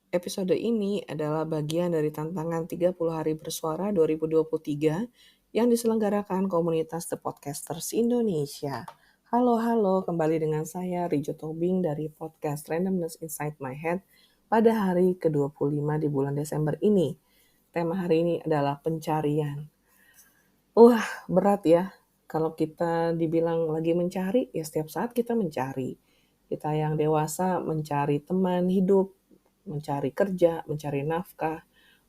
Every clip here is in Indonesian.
Episode ini adalah bagian dari tantangan 30 hari bersuara 2023 yang diselenggarakan komunitas The Podcasters Indonesia. Halo, kembali dengan saya Rijo Tobing dari podcast Randomness Inside My Head pada hari ke-25 di bulan Desember ini. Tema hari ini adalah pencarian. Berat ya. Kalau kita dibilang lagi mencari, ya setiap saat kita mencari. Kita yang dewasa mencari teman hidup, mencari kerja, mencari nafkah.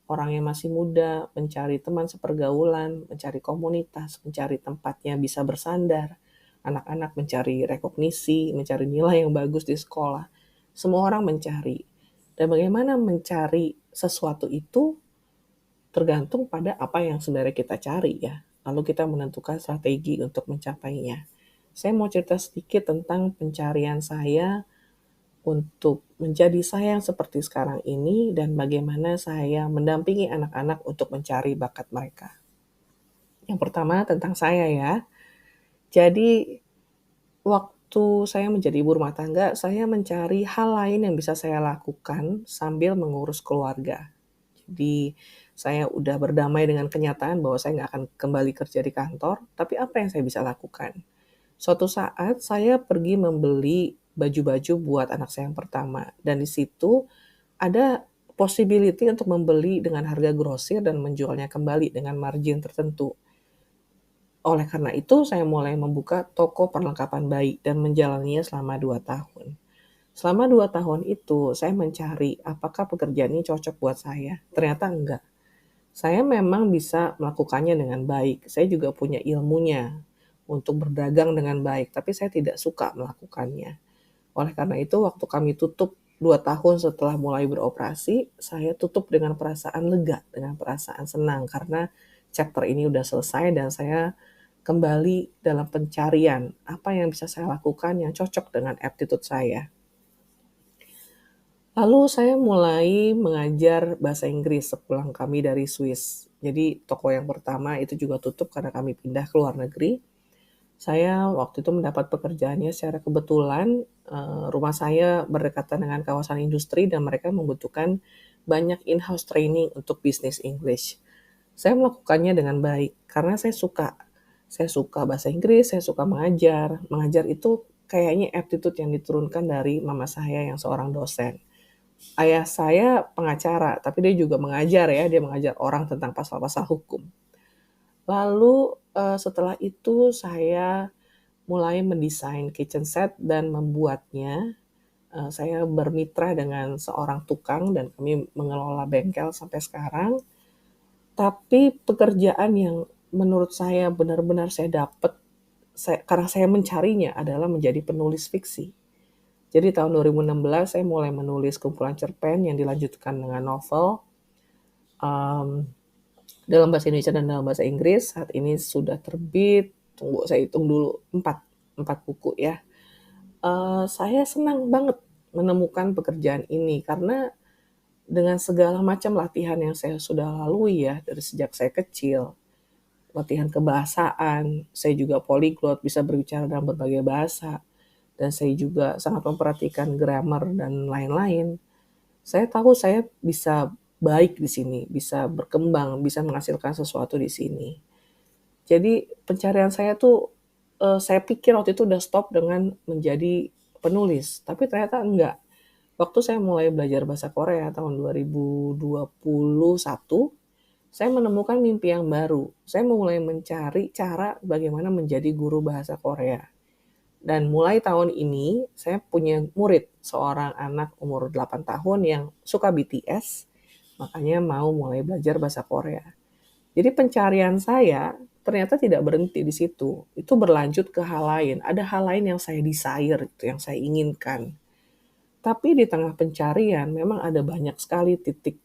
Orang yang masih muda mencari teman sepergaulan, mencari komunitas, mencari tempatnya bisa bersandar. Anak-anak mencari rekognisi, mencari nilai yang bagus di sekolah. Semua orang mencari. Dan bagaimana mencari sesuatu itu tergantung pada apa yang sebenarnya kita cari ya. Lalu kita menentukan strategi untuk mencapainya. Saya mau cerita sedikit tentang pencarian saya untuk menjadi saya yang seperti sekarang ini dan bagaimana saya mendampingi anak-anak untuk mencari bakat mereka. Yang pertama tentang saya ya. Jadi waktu saya menjadi ibu rumah tangga, saya mencari hal lain yang bisa saya lakukan sambil mengurus keluarga. Jadi saya udah berdamai dengan kenyataan bahwa saya nggak akan kembali kerja di kantor, tapi apa yang saya bisa lakukan? Suatu saat saya pergi membeli baju-baju buat anak saya yang pertama, dan di situ ada possibility untuk membeli dengan harga grosir dan menjualnya kembali dengan margin tertentu. Oleh karena itu, saya mulai membuka toko perlengkapan bayi dan menjalaninya selama 2 tahun. Selama 2 tahun itu, saya mencari apakah pekerjaan ini cocok buat saya. Ternyata enggak. Saya memang bisa melakukannya dengan baik. Saya juga punya ilmunya untuk berdagang dengan baik, tapi saya tidak suka melakukannya. Oleh karena itu, waktu kami tutup 2 tahun setelah mulai beroperasi, saya tutup dengan perasaan lega, dengan perasaan senang karena chapter ini udah selesai dan saya kembali dalam pencarian apa yang bisa saya lakukan yang cocok dengan aptitude saya. Lalu saya mulai mengajar bahasa Inggris sepulang kami dari Swiss. Jadi toko yang pertama itu juga tutup karena kami pindah ke luar negeri. Saya waktu itu mendapat pekerjaannya secara kebetulan, rumah saya berdekatan dengan kawasan industri dan mereka membutuhkan banyak in-house training untuk bisnis English. Saya melakukannya dengan baik karena saya suka. Saya suka bahasa Inggris, saya suka mengajar. Mengajar itu kayaknya aptitude yang diturunkan dari mama saya yang seorang dosen. Ayah saya pengacara, tapi dia juga mengajar ya, dia mengajar orang tentang pasal-pasal hukum. Lalu setelah itu saya mulai mendesain kitchen set dan membuatnya. Saya bermitra dengan seorang tukang dan kami mengelola bengkel sampai sekarang. Tapi pekerjaan yang menurut saya benar-benar saya dapat, karena saya mencarinya adalah menjadi penulis fiksi. Jadi tahun 2016 saya mulai menulis kumpulan cerpen yang dilanjutkan dengan novel dalam bahasa Indonesia dan dalam bahasa Inggris. Saat ini sudah terbit, tunggu saya hitung dulu, 4 buku ya. Saya senang banget menemukan pekerjaan ini karena dengan segala macam latihan yang saya sudah lalui ya dari sejak saya kecil, latihan kebahasaan, saya juga polyglot, bisa berbicara dalam berbagai bahasa, dan saya juga sangat memperhatikan grammar dan lain-lain. Saya tahu saya bisa baik di sini, bisa berkembang, bisa menghasilkan sesuatu di sini. Jadi pencarian saya tuh, saya pikir waktu itu udah stop dengan menjadi penulis, tapi ternyata enggak. Waktu saya mulai belajar bahasa Korea tahun 2021, saya menemukan mimpi yang baru. Saya mulai mencari cara bagaimana menjadi guru bahasa Korea. Dan mulai tahun ini, saya punya murid, seorang anak umur 8 tahun yang suka BTS, makanya mau mulai belajar bahasa Korea. Jadi pencarian saya ternyata tidak berhenti di situ. Itu berlanjut ke hal lain. Ada hal lain yang saya desire, itu yang saya inginkan. Tapi di tengah pencarian memang ada banyak sekali titik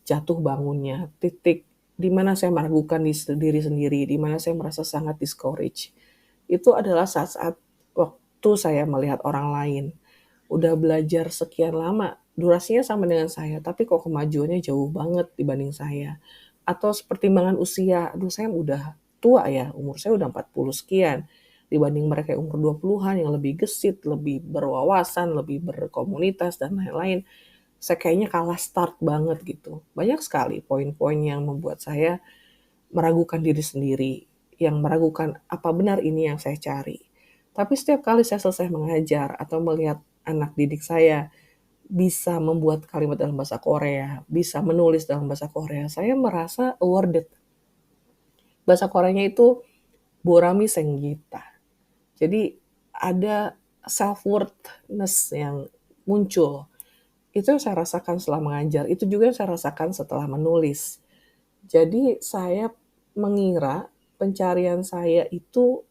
jatuh bangunnya, titik di mana saya meragukan diri sendiri, di mana saya merasa sangat discourage. Itu adalah saat-saat waktu saya melihat orang lain. Udah belajar sekian lama, durasinya sama dengan saya, tapi kok kemajuannya jauh banget dibanding saya. Atau sepertimbangan usia, aduh saya udah tua ya, umur saya udah 40 sekian. Dibanding mereka yang umur 20-an yang lebih gesit, lebih berwawasan, lebih berkomunitas, dan lain-lain. saya kayaknya kalah start banget gitu. Banyak sekali poin-poin yang membuat saya meragukan diri sendiri, yang meragukan apa benar ini yang saya cari. Tapi setiap kali saya selesai mengajar atau melihat anak didik saya bisa membuat kalimat dalam bahasa Korea, bisa menulis dalam bahasa Korea, saya merasa awarded. Bahasa Koreanya itu Borami Senggita. Jadi ada self-worthness yang muncul. Itu yang saya rasakan setelah mengajar, itu juga yang saya rasakan setelah menulis. Jadi saya mengira pencarian saya itu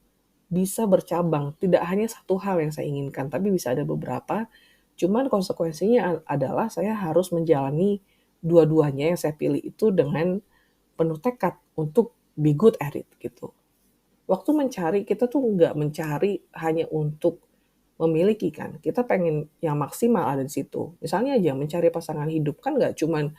bisa bercabang, tidak hanya satu hal yang saya inginkan, tapi bisa ada beberapa. Cuman konsekuensinya adalah saya harus menjalani dua-duanya yang saya pilih itu dengan penuh tekad untuk be good at it gitu. Waktu mencari, kita tuh nggak mencari hanya untuk memiliki kan, kita pengen yang maksimal ada di situ. Misalnya aja mencari pasangan hidup kan nggak cuman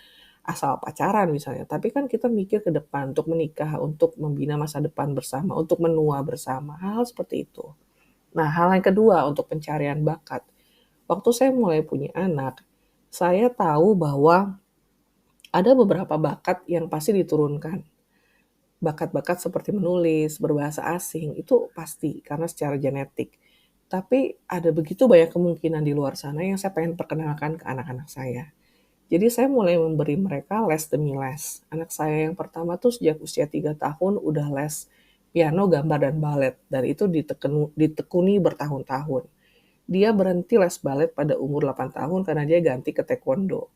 asal pacaran misalnya, tapi kan kita mikir ke depan untuk menikah, untuk membina masa depan bersama, untuk menua bersama, hal-hal seperti itu. Nah, hal yang kedua untuk pencarian bakat. Waktu saya mulai punya anak, saya tahu bahwa ada beberapa bakat yang pasti diturunkan. Bakat-bakat seperti menulis, berbahasa asing, itu pasti karena secara genetik. Tapi ada begitu banyak kemungkinan di luar sana yang saya pengen perkenalkan ke anak-anak saya. Jadi saya mulai memberi mereka les demi les. Anak saya yang pertama tuh sejak usia 3 tahun udah les piano, gambar, dan balet. Dan itu ditekuni bertahun-tahun. Dia berhenti les balet pada umur 8 tahun karena dia ganti ke taekwondo.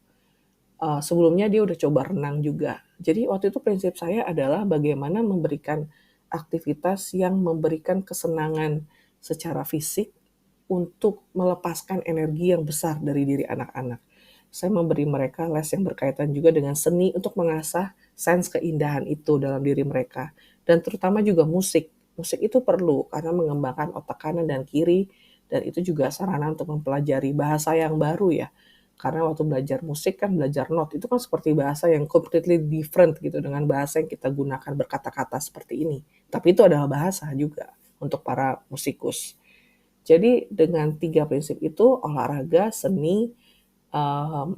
Sebelumnya dia udah coba renang juga. Jadi waktu itu prinsip saya adalah bagaimana memberikan aktivitas yang memberikan kesenangan secara fisik untuk melepaskan energi yang besar dari diri anak-anak. Saya memberi mereka les yang berkaitan juga dengan seni untuk mengasah sense keindahan itu dalam diri mereka. Dan terutama juga musik. Musik itu perlu karena mengembangkan otak kanan dan kiri, dan itu juga sarana untuk mempelajari bahasa yang baru ya. Karena waktu belajar musik kan belajar not, itu kan seperti bahasa yang completely different gitu dengan bahasa yang kita gunakan berkata-kata seperti ini. Tapi itu adalah bahasa juga untuk para musikus. Jadi dengan 3 prinsip itu, olahraga, seni,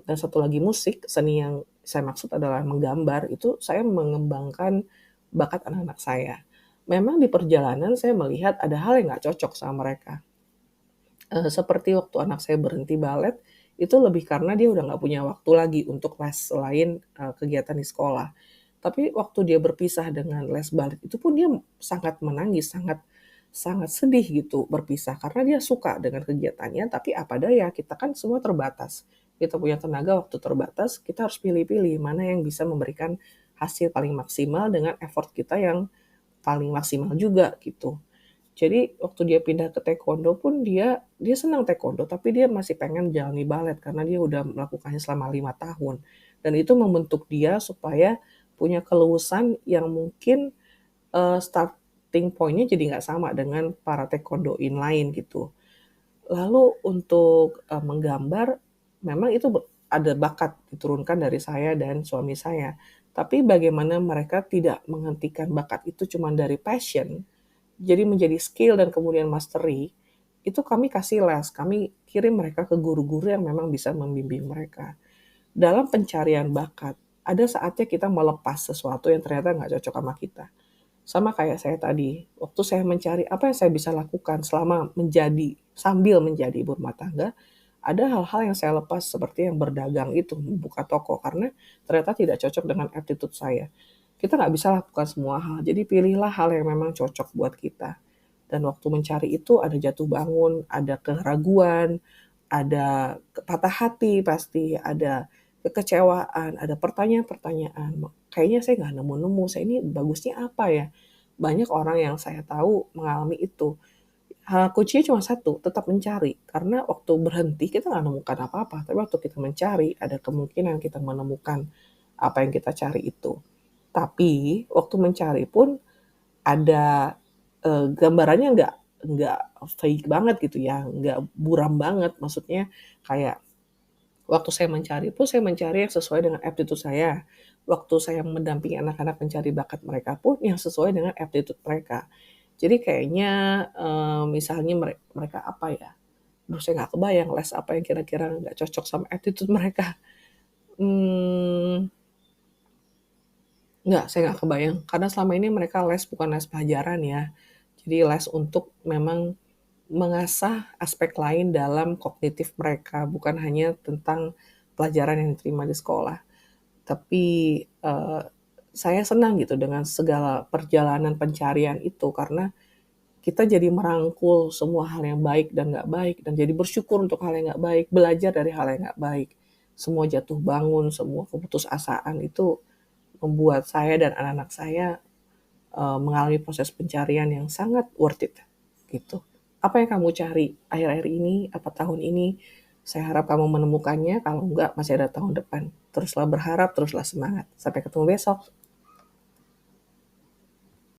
dan satu lagi musik, seni yang saya maksud adalah menggambar, itu saya mengembangkan bakat anak-anak saya. Memang di perjalanan saya melihat ada hal yang nggak cocok sama mereka. Seperti waktu anak saya berhenti balet, itu lebih karena dia udah nggak punya waktu lagi untuk les selain kegiatan di sekolah. Tapi waktu dia berpisah dengan les balet itu pun dia sangat menangis, sangat sangat sedih gitu berpisah karena dia suka dengan kegiatannya, tapi apa daya kita kan semua terbatas. Kita punya tenaga, waktu terbatas, kita harus pilih-pilih mana yang bisa memberikan hasil paling maksimal dengan effort kita yang paling maksimal juga gitu. Jadi waktu dia pindah ke taekwondo pun dia senang taekwondo, tapi dia masih pengen jalani balet karena dia udah melakukannya selama 5 tahun. Dan itu membentuk dia supaya punya keluasan yang mungkin, starting point-nya jadi nggak sama dengan para taekwondoin lain gitu. Lalu untuk, menggambar, memang itu ada bakat diturunkan dari saya dan suami saya. Tapi bagaimana mereka tidak menghentikan bakat itu cuma dari passion, jadi menjadi skill dan kemudian mastery, itu kami kasih les, kami kirim mereka ke guru-guru yang memang bisa membimbing mereka. Dalam pencarian bakat, ada saatnya kita melepas sesuatu yang ternyata nggak cocok sama kita. Sama kayak saya tadi, waktu saya mencari apa yang saya bisa lakukan selama sambil menjadi ibu rumah tangga, ada hal-hal yang saya lepas seperti yang berdagang itu, membuka toko, karena ternyata tidak cocok dengan attitude saya. Kita nggak bisa lakukan semua hal, jadi pilihlah hal yang memang cocok buat kita. Dan waktu mencari itu ada jatuh bangun, ada keraguan, ada patah hati pasti, ada kekecewaan, ada pertanyaan-pertanyaan. Kayaknya saya nggak nemu-nemu, saya ini bagusnya apa ya? Banyak orang yang saya tahu mengalami itu. Kuncinya cuma satu, tetap mencari. Karena waktu berhenti kita nggak menemukan apa-apa, tapi waktu kita mencari ada kemungkinan kita menemukan apa yang kita cari itu. Tapi waktu mencari pun ada, gambarannya nggak fake banget gitu ya, nggak buram banget. Maksudnya kayak waktu saya mencari pun saya mencari yang sesuai dengan aptitude saya. Waktu saya mendampingi anak-anak mencari bakat mereka pun yang sesuai dengan aptitude mereka. Jadi kayaknya, misalnya mereka apa ya, aduh saya nggak kebayang les apa yang kira-kira nggak cocok sama attitude mereka. Mmm, enggak, saya nggak kebayang, karena selama ini mereka les bukan les pelajaran ya. Jadi les untuk memang mengasah aspek lain dalam kognitif mereka, bukan hanya tentang pelajaran yang diterima di sekolah. Tapi, saya senang gitu dengan segala perjalanan pencarian itu, karena kita jadi merangkul semua hal yang baik dan nggak baik, dan jadi bersyukur untuk hal yang nggak baik, belajar dari hal yang nggak baik. Semua jatuh bangun, semua keputusasaan itu membuat saya dan anak-anak saya, mengalami proses pencarian yang sangat worth it, gitu. Apa yang kamu cari akhir-akhir ini, apa tahun ini? Saya harap kamu menemukannya, kalau enggak masih ada tahun depan. Teruslah berharap, teruslah semangat. Sampai ketemu besok.